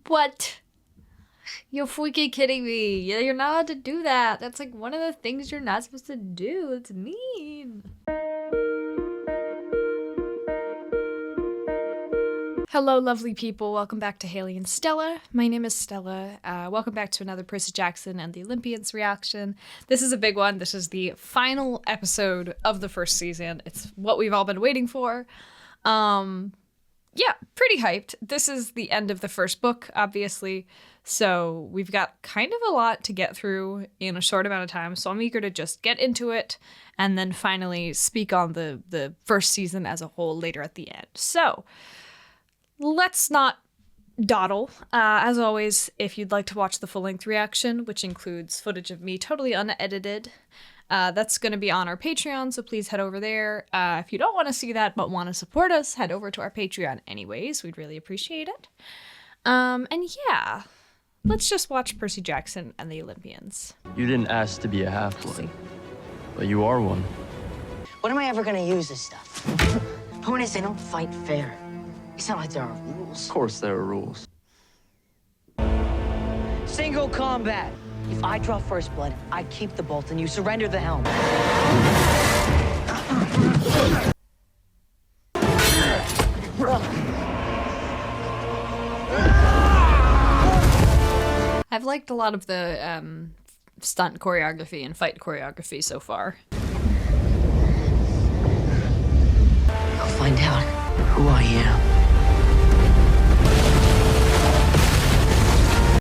What? You're freaking kidding me. You're not allowed to do that. That's like one of the things you're not supposed to do. It's mean. Hello, lovely people. Welcome back to Hayley and Stella. My name is Stella. Welcome back to another Percy Jackson and the Olympians reaction. This is a big one. This is the final episode of the first season. It's what we've all been waiting for. Yeah, pretty hyped. This is the end of the first book, obviously. So we've got kind of a lot to get through in a short amount of time. So I'm eager to just get into it and then finally speak on the first season as a whole later at the end. So let's not dawdle. As always, if you'd like to watch the full-length reaction, which includes footage of me totally unedited, that's going to be on our Patreon, so please head over there. If you don't want to see that but want to support us, head over to our Patreon anyways. We'd really appreciate it. And yeah, let's just watch Percy Jackson and the Olympians. You didn't ask to be a half-blood, but you are one. When am I ever going to use this stuff? Point is, they don't fight fair. It's not like there are rules. Of course there are rules. Single combat. If I draw first blood, I keep the bolt and you surrender the helm. I've liked a lot of the stunt choreography and fight choreography so far. I'll find out who I am.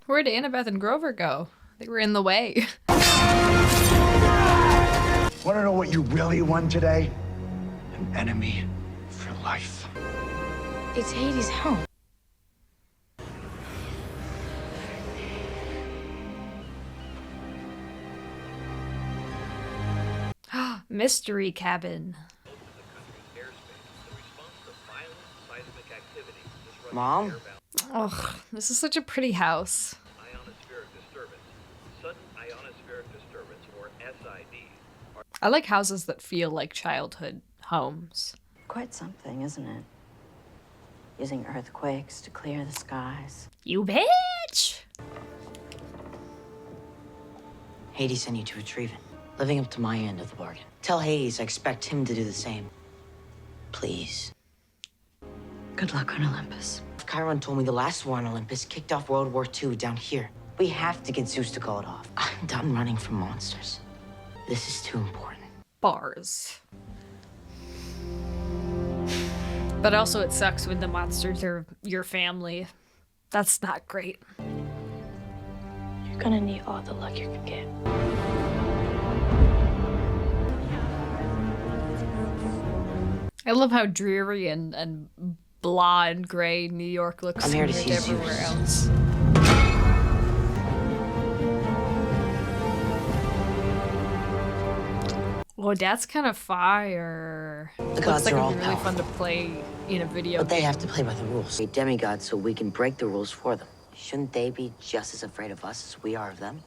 Where'd Annabeth and Grover go? They were in the way. Want to know what you really won today? An enemy for life. It's Hades' helm. Mystery cabin. Mom? Ugh, this is such a pretty house. I like houses that feel like childhood homes. Quite something, isn't it? Using earthquakes to clear the skies. You bitch! Hades sent you to retrieve it. Living up to my end of the bargain. Tell Hades I expect him to do the same. Please. Good luck on Olympus. Chiron told me the last war on Olympus kicked off World War II down here. We have to get Zeus to call it off. I'm done running from monsters. This is too important. Bars. But also it sucks when the monsters are your family. That's not great. You're gonna need all the luck you can get. I love how dreary and blah and gray New York looks I'm here to compared see everywhere Zeus. else. Well, that's kind of fire. The gods Looks like are it'd all be really fun to powerful. play in a video But they game. have to play by the rules. We're demigods, so we can break the rules for them. Shouldn't they be just as afraid of us as we are of them?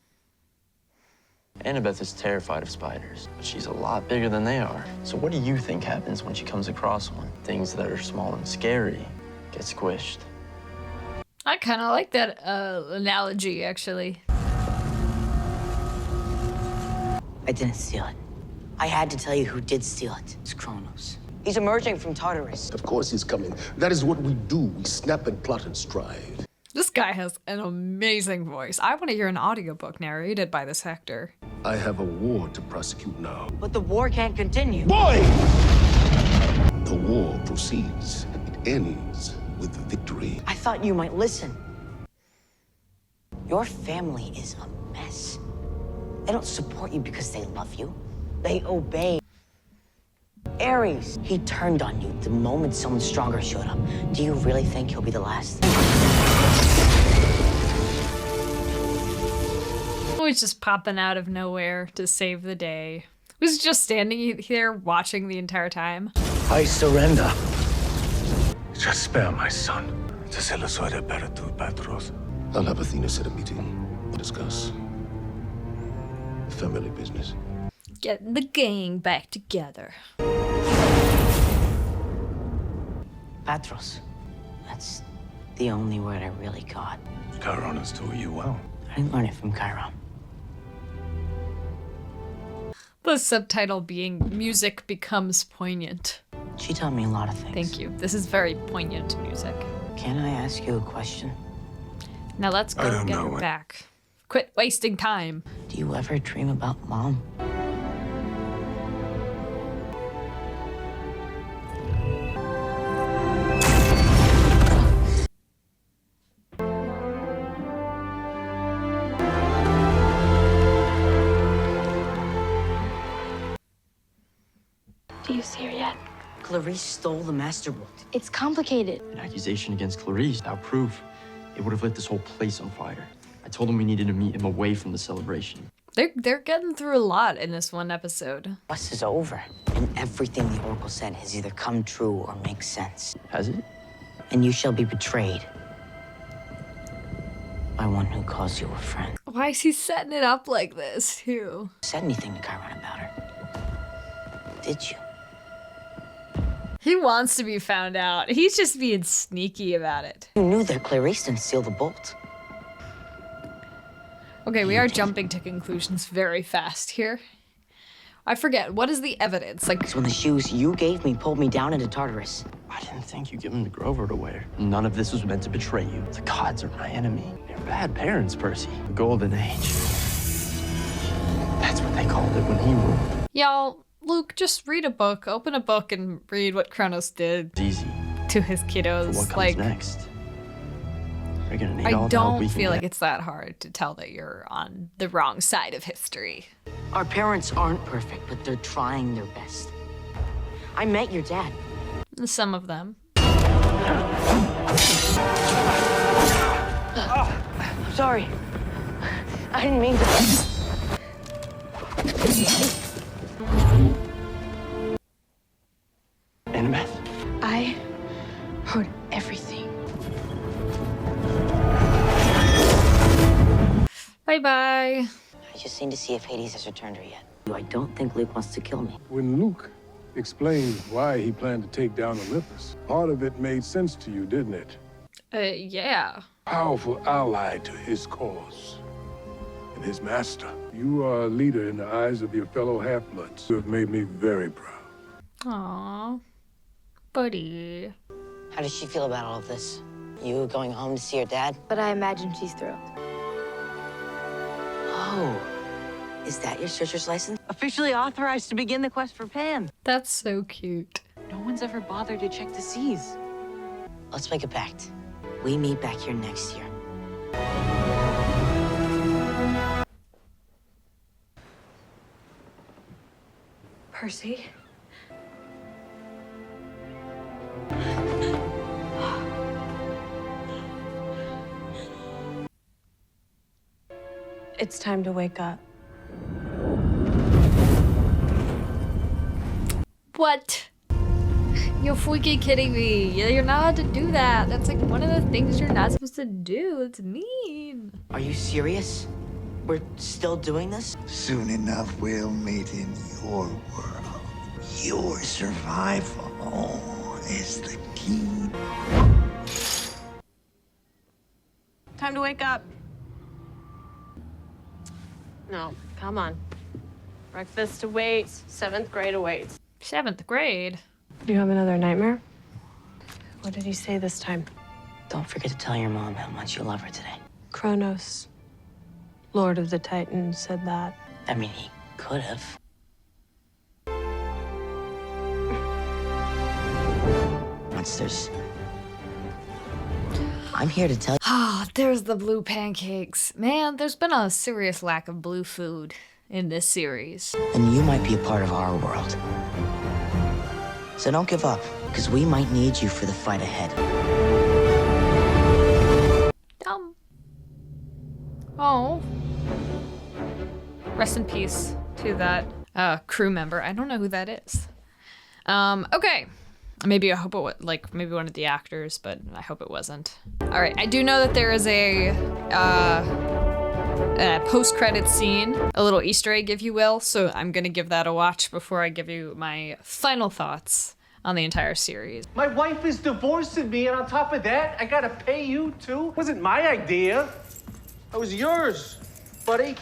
Annabeth is terrified of spiders, but she's a lot bigger than they are. So what do you think happens when she comes across one? Things that are small and scary get squished. I kind of like that analogy, actually. I didn't steal it. I had to tell you who did steal it. It's Kronos. He's emerging from Tartarus. Of course he's coming. That is what we do. We snap and plot and strive. This guy has an amazing voice. I want to hear an audiobook narrated by this actor. I have a war to prosecute now. But the war can't continue. Boy! The war proceeds. It ends with victory. I thought you might listen. Your family is a mess. They don't support you because they love you. They obey. Ares, he turned on you the moment someone stronger showed up. Do you really think he'll be the last? Always just popping out of nowhere to save the day. Was just standing here watching the entire time. I surrender. Just spare my son. Patros. I'll have Athena set a meeting. Discuss family business. Getting the gang back together. Patros. That's the only word I really got. Chiron has taught you well. I didn't learn it from Chiron. The subtitle being music becomes poignant. She taught me a lot of things. Thank you. This is very poignant music. Can I ask you a question? Now let's I go don't get know her it. back. Quit wasting time. Do you ever dream about Mom? Do you see her yet? Clarice stole the Master Bolt. It's complicated. An accusation against Clarice, without proof, it would have lit this whole place on fire. I told him we needed to meet him away from the celebration. They're getting through a lot in this one episode. Bus is over, and everything the Oracle said has either come true or makes sense. Has it? And you shall be betrayed by one who calls you a friend. Why is he setting it up like this, too? Said anything to Chiron about her? Did you? He wants to be found out. He's just being sneaky about it. You knew that Clarice didn't steal the bolt. Okay, we are jumping to conclusions very fast here. I forget, what is the evidence? Like, It's when the shoes you gave me pulled me down into Tartarus. I didn't think you'd give him to Grover to wear. None of this was meant to betray you. The gods are my enemy. They're bad parents, Percy. The Golden Age. That's what they called it when he ruled. y'all, Luke, just read a book. Open a book and read what Kronos did It's easy. to his For kiddos. what comes Like, next? We're gonna need I all the help we don't can feel like get. it's that hard to tell that you're on the wrong side of history. Our parents aren't perfect, but they're trying their best. I met your dad. Some of them. Sorry. I didn't mean to. Annabeth? I heard everything. Bye-bye. I just need to see if Hades has returned her yet. I don't think Luke wants to kill me. When Luke explained why he planned to take down Olympus, part of it made sense to you, didn't it? Yeah. Powerful ally to his cause and his master. You are a leader in the eyes of your fellow half-bloods. You have made me very proud. Aw. Buddy. How does she feel about all of this? You going home to see her dad? But I imagine she's thrilled. Oh, is that your searcher's license? Officially authorized to begin the quest for Pan. That's so cute. No one's ever bothered to check the seas. Let's make a pact. We meet back here next year. Percy? It's time to wake up. What? You're freaking kidding me. You're not allowed to do that. That's like one of the things you're not supposed to do. It's mean. Are you serious? We're still doing this? Soon enough, we'll meet in your world. Your survival is the key. Time to wake up. No, come on. Breakfast awaits. 7th grade awaits. 7th grade. Do you have another nightmare? What did he say this time? Don't forget to tell your mom how much you love her today. Kronos, Lord of the Titans, said that. I mean, he could have. Monsters. I'm here to tell you. Ah, there's the blue pancakes. Man, there's been a serious lack of blue food in this series. And you might be a part of our world. So don't give up, because we might need you for the fight ahead. Oh. Rest in peace to that crew member. I don't know who that is. Okay. Maybe I hope it was maybe one of the actors, but I hope it wasn't. All right, I do know that there is a post-credit scene, a little Easter egg, if you will. So I'm gonna give that a watch before I give you my final thoughts on the entire series. My wife is divorcing me, and on top of that, I gotta pay you too? Wasn't my idea. That was yours, buddy.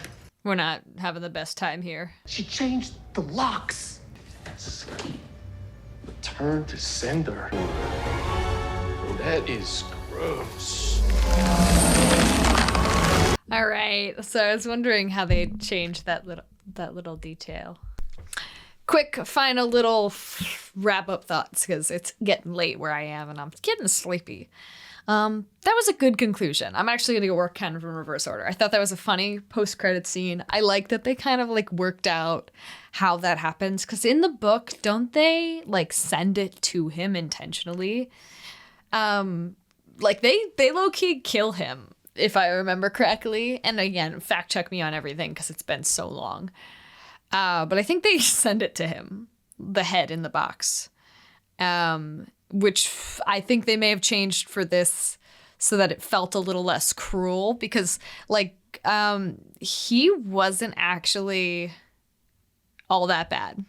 We're not having the best time here. She changed the locks. Return to sender. That is gross. All right, so I was wondering how they changed that little detail. Quick, final little wrap-up thoughts, because it's getting late where I am and I'm getting sleepy. That was a good conclusion. I'm actually going to go work kind of in reverse order. I thought that was a funny post-credit scene. I like that they kind of like worked out how that happens, because in the book, don't they like send it to him intentionally? Like they low-key kill him, if I remember correctly. And again, fact check me on everything because it's been so long. But I think they send it to him, the head in the box, which I think they may have changed for this so that it felt a little less cruel, because like he wasn't actually all that bad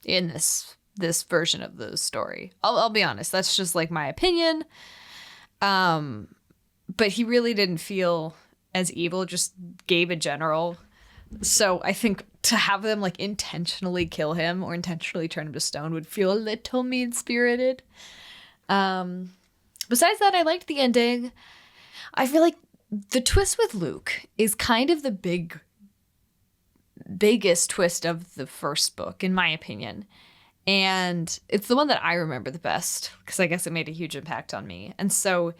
in this version of the story. I'll be honest, that's just like my opinion. But he really didn't feel as evil, just gave a general. So I think to have them like intentionally kill him or intentionally turn him to stone would feel a little mean-spirited. Besides that, I liked the ending. I feel like the twist with Luke is kind of the biggest twist of the first book, in my opinion. And it's the one that I remember the best, because I guess it made a huge impact on me. And so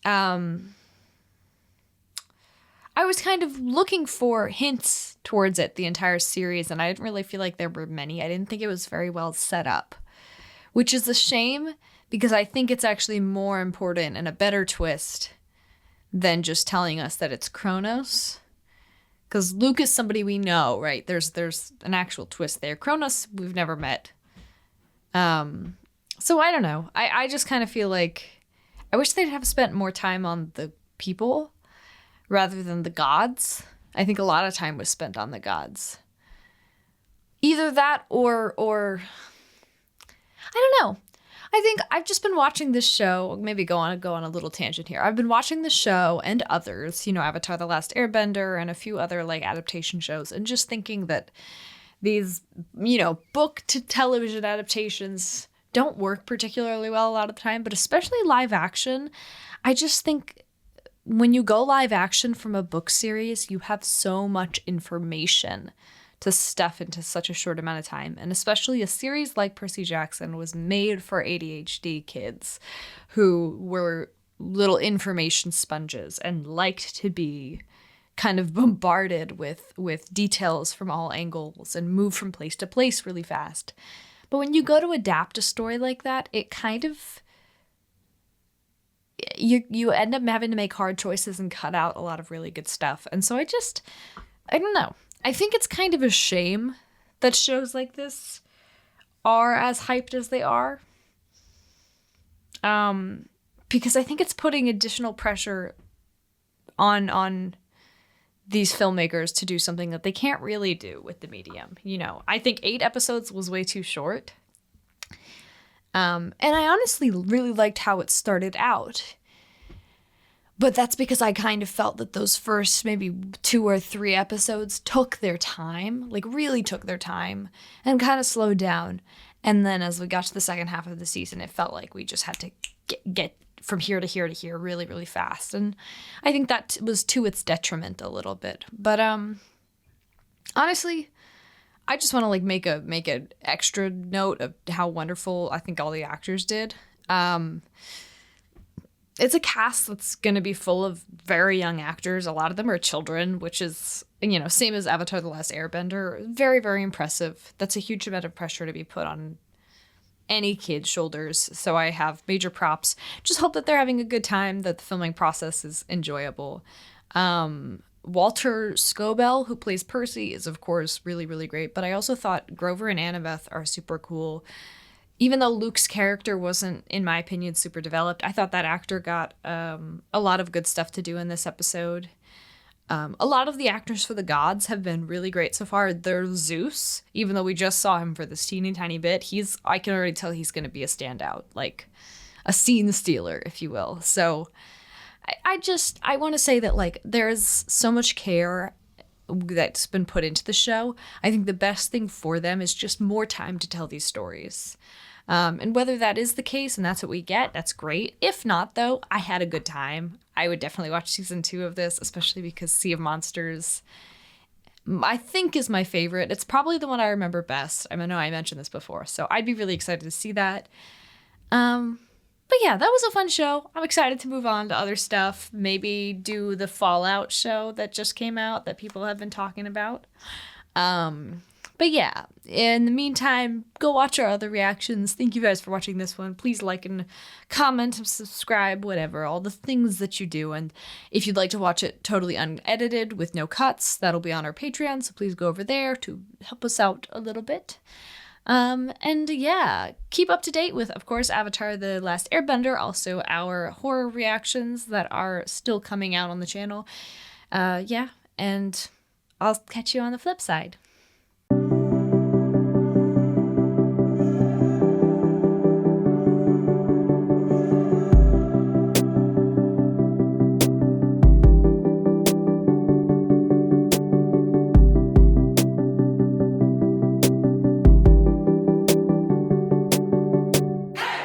I was kind of looking for hints towards it the entire series, and I didn't really feel like there were many. I didn't think it was very well set up, which is a shame, because I think it's actually more important and a better twist than just telling us that it's Kronos. Because Luke is somebody we know, right? There's an actual twist there. Kronos, we've never met. So I don't know. I just kind of feel like I wish they'd have spent more time on the people rather than the gods. I think a lot of time was spent on the gods. Either that or I don't know. I think I've just been watching this show, maybe go on a little tangent here. I've been watching the show and others, Avatar: The Last Airbender and a few other like adaptation shows, and just thinking that these, book to television adaptations don't work particularly well a lot of the time, but especially live action. I just think when you go live action from a book series, you have so much information to stuff into such a short amount of time. And especially a series like Percy Jackson was made for ADHD kids who were little information sponges and liked to be kind of bombarded with details from all angles and move from place to place really fast. But when you go to adapt a story like that, it kind of, you end up having to make hard choices and cut out a lot of really good stuff. And so I don't know. I think it's kind of a shame that shows like this are as hyped as they are. Because I think it's putting additional pressure on these filmmakers to do something that they can't really do with the medium. I think 8 episodes was way too short. And I honestly really liked how it started out. But that's because I kind of felt that those first maybe 2 or 3 episodes took their time, like really took their time, and kind of slowed down. And then as we got to the second half of the season, it felt like we just had to get from here to here to here really, really fast. And I think that was to its detriment a little bit. But honestly, I just want to like make an extra note of how wonderful I think all the actors did. It's a cast that's going to be full of very young actors. A lot of them are children, which is, same as Avatar: The Last Airbender. Very, very impressive. That's a huge amount of pressure to be put on any kid's shoulders. So I have major props. Just hope that they're having a good time, that the filming process is enjoyable. Walter Scobell, who plays Percy, is of course really, really great. But I also thought Grover and Annabeth are super cool. Even though Luke's character wasn't, in my opinion, super developed, I thought that actor got a lot of good stuff to do in this episode. A lot of the actors for the gods have been really great so far. There's Zeus, even though we just saw him for this teeny tiny bit, I can already tell he's going to be a standout, like a scene stealer, if you will. So I want to say that, like, there's so much care that's been put into the show. I think the best thing for them is just more time to tell these stories. And whether that is the case and that's what we get, that's great. If not, though, I had a good time. I would definitely watch season 2 of this, especially because Sea of Monsters, I think, is my favorite. It's probably the one I remember best. I know I mentioned this before, so I'd be really excited to see that. But yeah, that was a fun show. I'm excited to move on to other stuff. Maybe do the Fallout show that just came out that people have been talking about. But yeah, in the meantime, go watch our other reactions. Thank you guys for watching this one. Please like and comment and subscribe, whatever, all the things that you do. And if you'd like to watch it totally unedited with no cuts, that'll be on our Patreon. So please go over there to help us out a little bit. And yeah, keep up to date with, of course, Avatar: The Last Airbender, also our horror reactions that are still coming out on the channel. Yeah, and I'll catch you on the flip side.